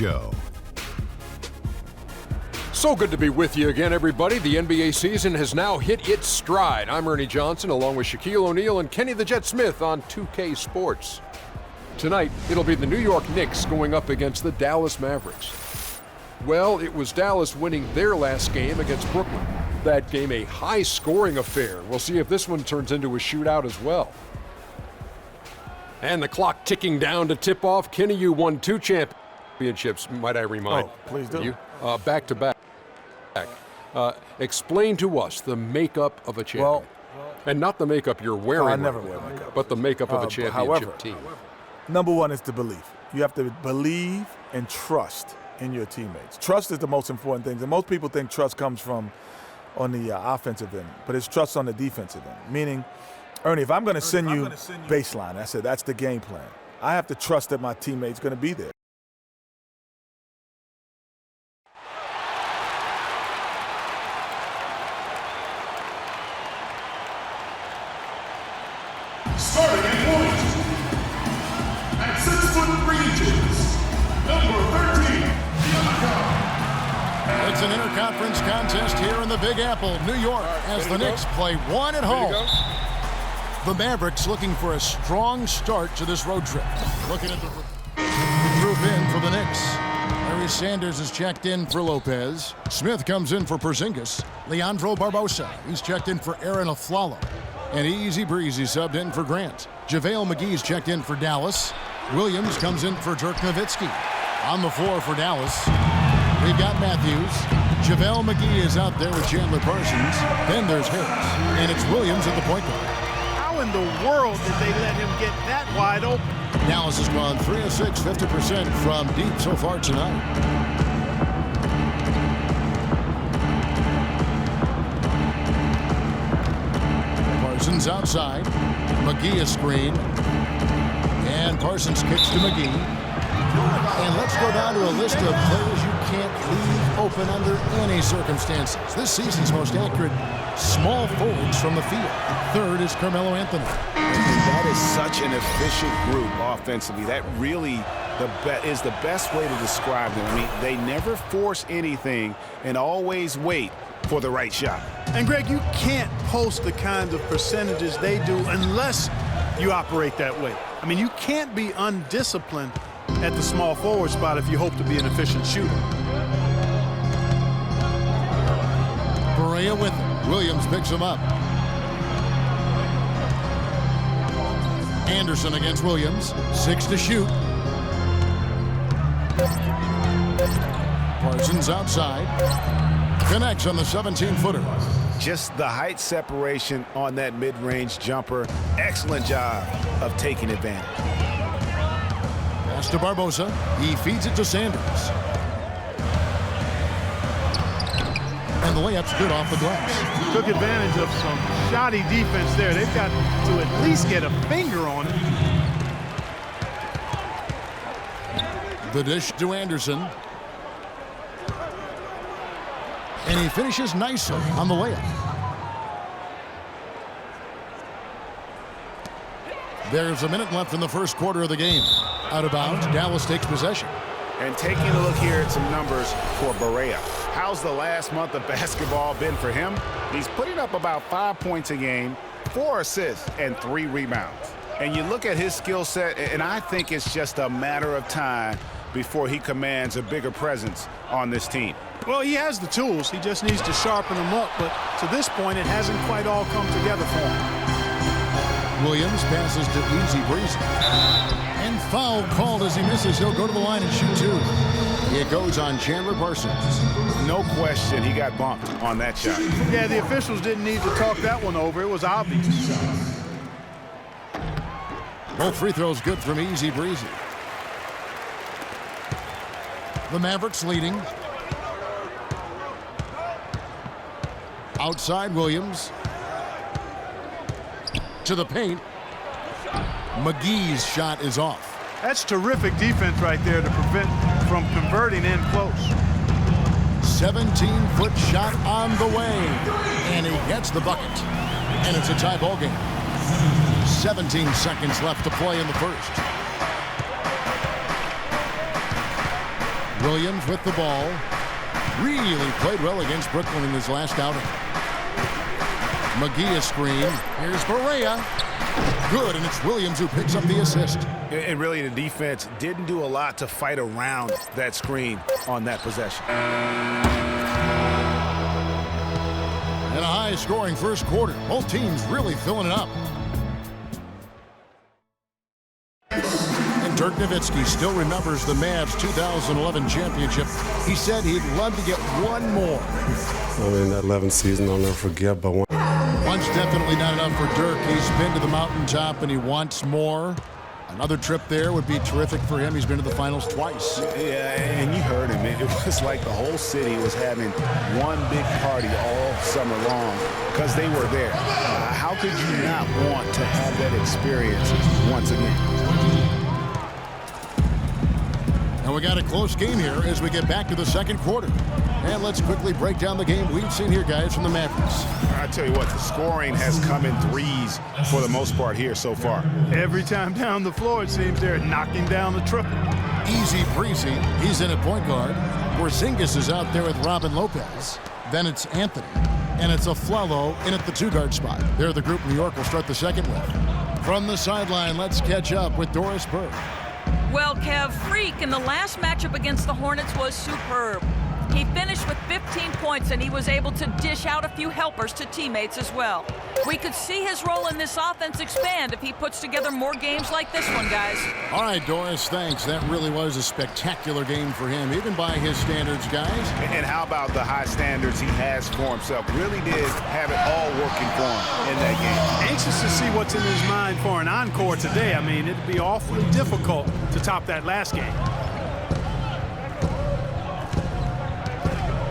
Show. So good to be with you again, everybody. The NBA season has now hit its stride. I'm Ernie Johnson, along with Shaquille O'Neal and Kenny the Jet Smith on 2K Sports. Tonight, it'll be the New York Knicks going up against the Dallas Mavericks. Well, it was Dallas winning their last game against Brooklyn. That game a high-scoring affair. We'll see if this one turns into a shootout as well. And the clock ticking down to tip off. Kenny, you won 2 championships, might I remind. Oh, please do. You, back-to-back. Explain to us the makeup of a champion. Well, and not the makeup you're wearing, I never wear makeup. but the makeup of a championship however, team. Number one is the belief. You have to believe and trust in your teammates. Trust is the most important thing. And most people think trust comes from on the offensive end, but it's trust on the defensive end. Meaning, Ernie, if I'm going to send you baseline, I said that's the game plan. I have to trust that my teammate's going to be there. Starting at point, at 6'3" inches, number 13, Bianca. It's an interconference contest here in the Big Apple, New York, as the Knicks play one at home. The Mavericks looking for a strong start to this road trip. Looking at the group in for the Knicks. Larry Sanders is checked in for Lopez. Smith comes in for Porzingis. Leandro Barbosa, he's checked in for Aaron Aflalo. And Easy Breezy subbed in for Grant. JaVale McGee's checked in for Dallas. Williams comes in for Dirk Nowitzki. On the floor for Dallas, we've got Matthews. JaVale McGee is out there with Chandler Parsons. Then there's Harris. And it's Williams at the point guard. How in the world did they let him get that wide open? Dallas has gone 3 of 6, 50% from deep so far tonight. Parsons outside. McGee a screen. And Parsons kicks to McGee. And let's go down to a list of players you can't leave open under any circumstances. This season's most accurate small forwards from the field. Third is Carmelo Anthony. That is such an efficient group offensively. That really is the best way to describe them. I mean, they never force anything and always wait for the right shot. And Greg, you can't post the kinds of percentages they do unless you operate that way. I mean, you can't be undisciplined at the small forward spot if you hope to be an efficient shooter. Barea with him. Williams picks him up. Anderson against Williams. 6 to shoot. Parsons outside. Connects on the 17-footer. Just the height separation on that mid-range jumper. Excellent job of taking advantage. Pass to Barbosa. He feeds it to Sanders. And the layup's good off the glass. Took advantage of some shoddy defense there. They've got to at least get a finger on it. The dish to Anderson. And he finishes nicely on the layup. There's a minute left in the first quarter of the game. Out of bounds, Dallas takes possession. And taking a look here at some numbers for Barea. How's the last month of basketball been for him? He's putting up about 5 points a game, 4 assists, and 3 rebounds. And you look at his skill set, and I think it's just a matter of time before he commands a bigger presence on this team. Well, he has the tools. He just needs to sharpen them up. But to this point, it hasn't quite all come together for him. Williams passes to Easy Breezy. And foul called as he misses. He'll go to the line and shoot 2. It goes on Chandler Parsons. No question he got bumped on that shot. Yeah, the officials didn't need to talk that one over. It was obvious. Both free throws good from Easy Breezy. The Mavericks leading. Outside Williams. To the paint. McGee's shot is off. That's terrific defense right there to prevent from converting in close. 17-foot shot on the way. And he gets the bucket. And it's a tie ball game. 17 seconds left to play in the first. Williams with the ball. Really played well against Brooklyn in his last outing. McGee a screen. Here's Barea. Good, and it's Williams who picks up the assist. And really, the defense didn't do a lot to fight around that screen on that possession. And a high-scoring first quarter. Both teams really filling it up. And Dirk Nowitzki still remembers the Mavs 2011 championship. He said he'd love to get one more. I mean, that 11th season I'll never forget, but One's definitely not enough for Dirk. He's been to the mountaintop and he wants more. Another trip there would be terrific for him. He's been to the finals twice. Yeah, and you heard him. It was like the whole city was having one big party all summer long because they were there. How could you not want to have that experience once again? And we got a close game here as we get back to the second quarter. And let's quickly break down the game we've seen here, guys, from the Mavericks. I tell you what, the scoring has come in threes for the most part here so far. Every time down the floor, it seems they're knocking down the triple. Easy breezy. He's in at point guard. Porzingis is out there with Robin Lopez. Then it's Anthony. And it's Afflalo in at the two-guard spot. They're the group New York will start the second with. From the sideline, let's catch up with Doris Burke. Well, Kev, Freak in the last matchup against the Hornets was superb. He finished with 15 points, and he was able to dish out a few helpers to teammates as well. We could see his role in this offense expand if he puts together more games like this one, guys. All right, Doris, thanks. That really was a spectacular game for him, even by his standards, guys. And how about the high standards he has for himself? Really did have it all working for him in that game. Anxious to see what's in his mind for an encore today. I mean, it'd be awfully difficult to top that last game.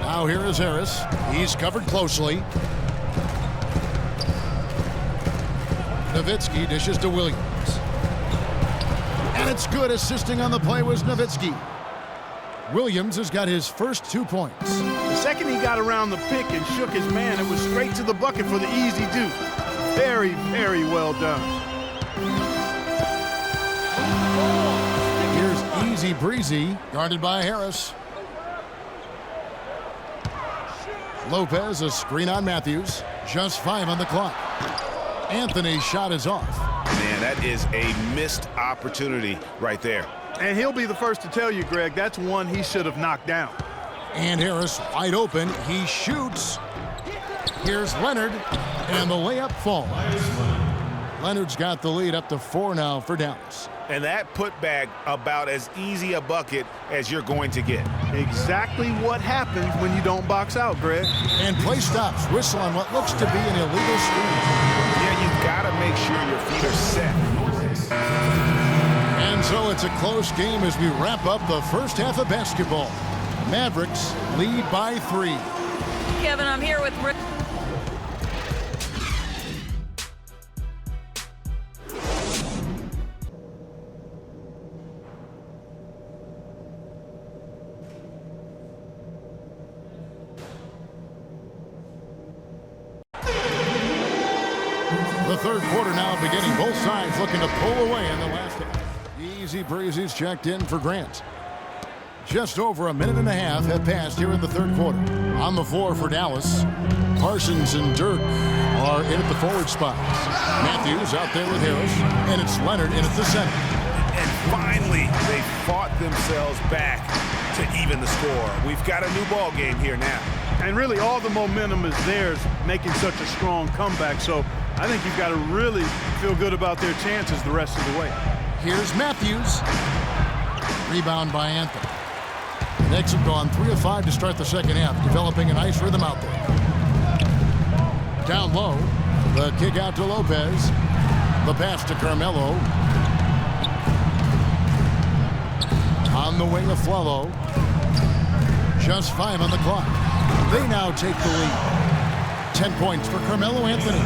Now here is Harris. He's covered closely. Nowitzki dishes to Williams. And it's good. Assisting on the play was Nowitzki. Williams has got his first 2 points. The second he got around the pick and shook his man, it was straight to the bucket for the easy deuce. Very, very well done. Here's Easy Breezy, guarded by Harris. Lopez, a screen on Matthews. Just 5 on the clock. Anthony's shot is off. Man, that is a missed opportunity right there. And he'll be the first to tell you, Greg, that's one he should have knocked down. And Harris wide open. He shoots. Here's Leonard. And the layup falls. Leonard's got the lead up to 4 now for Dallas. And that putback about as easy a bucket as you're going to get. Exactly what happens when you don't box out, Greg. And play stops. Whistle on what looks to be an illegal screen. Yeah, you've got to make sure your feet are set. And so it's a close game as we wrap up the first half of basketball. Mavericks lead by 3. Kevin, I'm here with Rick. The third quarter now beginning. Both sides looking to pull away in the last half. Easy Breezy's checked in for Grant. Just over a minute and a half have passed here in the third quarter. On the floor for Dallas, Parsons and Dirk are in at the forward spots. Matthews out there with Harris, and it's Leonard in at the center. And finally, they fought themselves back to even the score. We've got a new ball game here now. And really all the momentum is theirs, making such a strong comeback. So I think you've got to really feel good about their chances the rest of the way. Here's Matthews. Rebound by Anthony. The Knicks have gone 3 of 5 to start the second half, developing a nice rhythm out there. Down low, the kick out to Lopez. The pass to Carmelo. On the wing of Afflalo. Just 5 on the clock. They now take the lead. 10 points for Carmelo Anthony.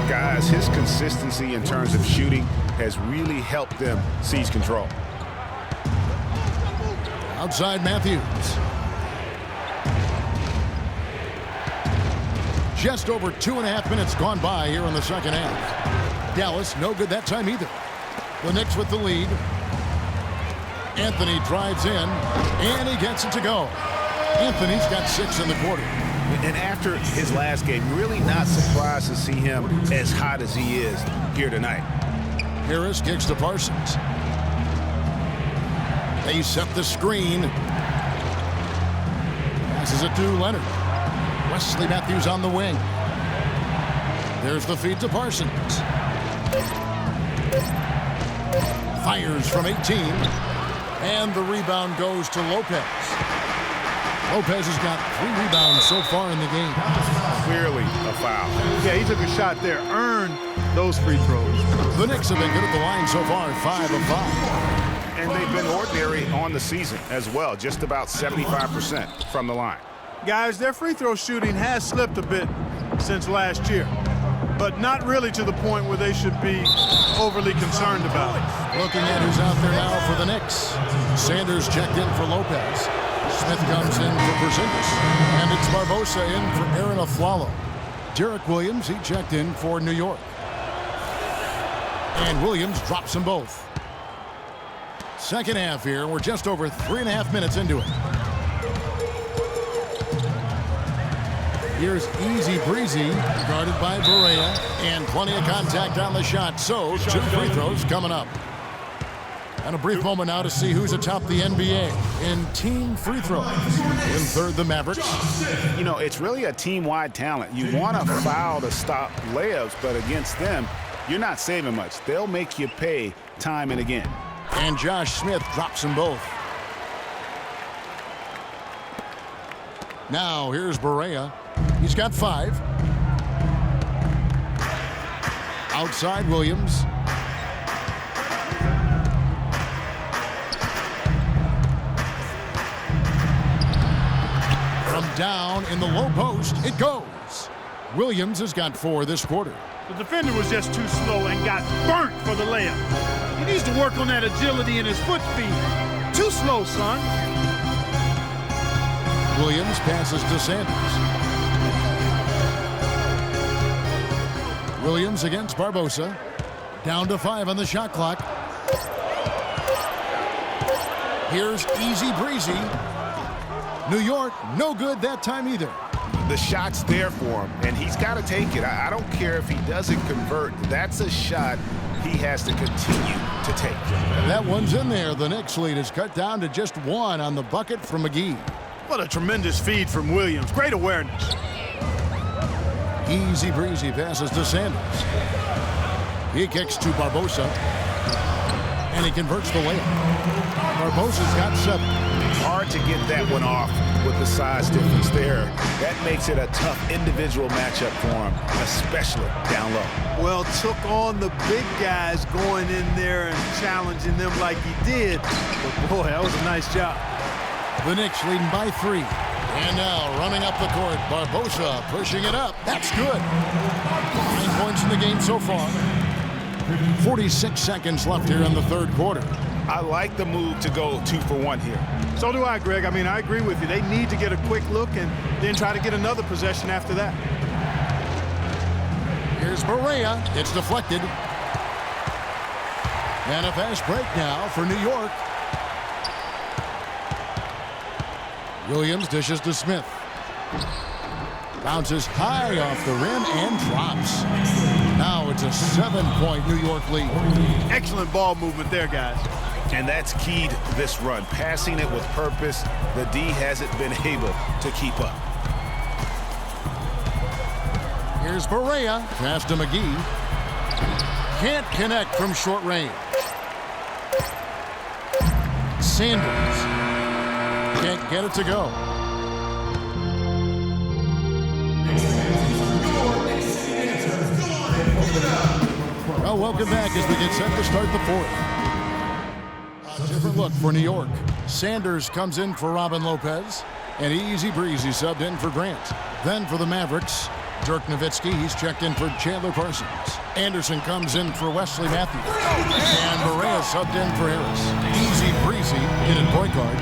Guys, his consistency in terms of shooting has really helped them seize control. Outside Matthews. Just over 2.5 minutes gone by here in the second half. Dallas no good that time either. The Knicks with the lead. Anthony drives in, and he gets it to go. Anthony's got 6 in the quarter. And after his last game, really not surprised to see him as hot as he is here tonight. Harris kicks to Parsons. They set the screen. Passes it to Leonard. Wesley Matthews on the wing. There's the feed to Parsons. Fires from 18. And the rebound goes to Lopez. Lopez has got 3 rebounds so far in the game. Clearly a foul. Yeah, he took a shot there, earned those free throws. The Knicks have been good at the line so far, 5 of 5. And they've been ordinary on the season as well, just about 75% from the line. Guys, their free throw shooting has slipped a bit since last year, but not really to the point where they should be overly concerned about it. Looking at who's out there now for the Knicks. Sanders checked in for Lopez. Smith comes in for Porzingis. And it's Barbosa in for Aaron Aflalo. Derek Williams, he checked in for New York. And Williams drops them both. Second half here. We're just over 3.5 minutes into it. Here's Easy Breezy, guarded by Barea, and plenty of contact on the shot. So, 2 free throws coming up. And a brief moment now to see who's atop the NBA in team free throws. In third, the Mavericks. You know, it's really a team-wide talent. You want to foul to stop layups, but against them, you're not saving much. They'll make you pay time and again. And Josh Smith drops them both. Now, here's Barea. He's got 5. Outside Williams. From down in the low post, it goes. Williams has got 4 this quarter. The defender was just too slow and got burnt for the layup. He needs to work on that agility in his foot speed. Too slow, son. Williams passes to Sanders. Williams against Barbosa. Down to 5 on the shot clock. Here's Easy Breezy. New York, no good that time either. The shot's there for him, and he's got to take it. I don't care if he doesn't convert. That's a shot he has to continue to take. That one's in there. The Knicks lead is cut down to just 1 on the bucket from McGee. What a tremendous feed from Williams. Great awareness. Easy Breezy passes to Sanders. He kicks to Barbosa. And he converts the layup. Barbosa's got 7. Hard to get that one off with the size difference there. That makes it a tough individual matchup for him, especially down low. Well, took on the big guys going in there and challenging them like he did. But boy, that was a nice job. The Knicks leading by 3. And now running up the court, Barbosa pushing it up. That's good. 9 points in the game so far. 46 seconds left here in the third quarter. I like the move to go 2 for 1 here. So do I, Greg. I mean, I agree with you. They need to get a quick look and then try to get another possession after that. Here's Barea. It's deflected. And a fast break now for New York. Williams dishes to Smith. Bounces high off the rim and drops. Now it's a 7-point New York lead. Excellent ball movement there, guys. And that's keyed this run. Passing it with purpose. The D hasn't been able to keep up. Here's Barea. Pass to McGee. Can't connect from short range. Sanders. Can't get it to go. Well, welcome back as we get set to start the fourth. A different look for New York. Sanders comes in for Robin Lopez. And Easy Breezy subbed in for Grant. Then for the Mavericks, Dirk Nowitzki, he's checked in for Chandler Parsons. Anderson comes in for Wesley Matthews. And Barea subbed in for Harris. Easy Breezy in at point guard.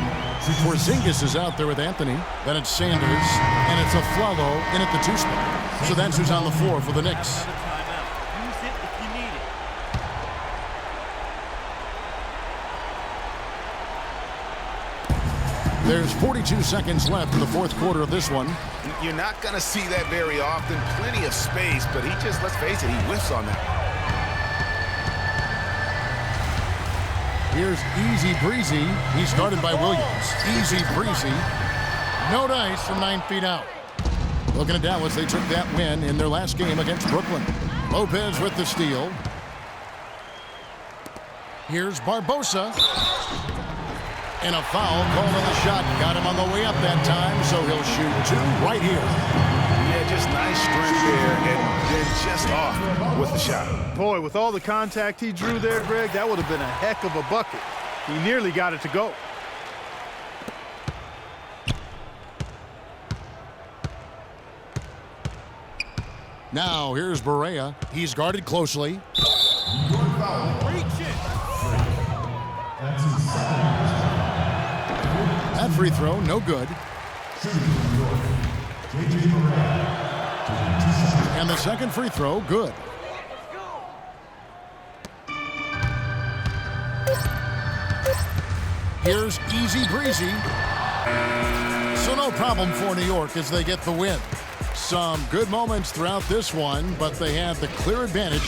Porzingis is out there with Anthony. Then it's Sanders. And it's Aflalo in at the 2 spot. So that's who's on the floor for the Knicks. There's 42 seconds left in the fourth quarter of this one. You're not going to see that very often. Plenty of space, but he just, let's face it, he whiffs on that. Here's Easy Breezy. He's guarded by Williams. Easy Breezy. No dice from 9 feet out. Looking at Dallas, they took that win in their last game against Brooklyn. Lopez with the steal. Here's Barbosa. And a foul called on the shot. Got him on the way up that time, so he'll shoot 2 right here. Yeah, just nice strength there, and then just off with the shot. Boy, with all the contact he drew there, Greg, that would have been a heck of a bucket. He nearly got it to go. Now, here's Barea. He's guarded closely. That free throw, no good. And the second free throw, good. Here's Easy Breezy. So no problem for New York as they get the win. Some good moments throughout this one, but they had the clear advantage.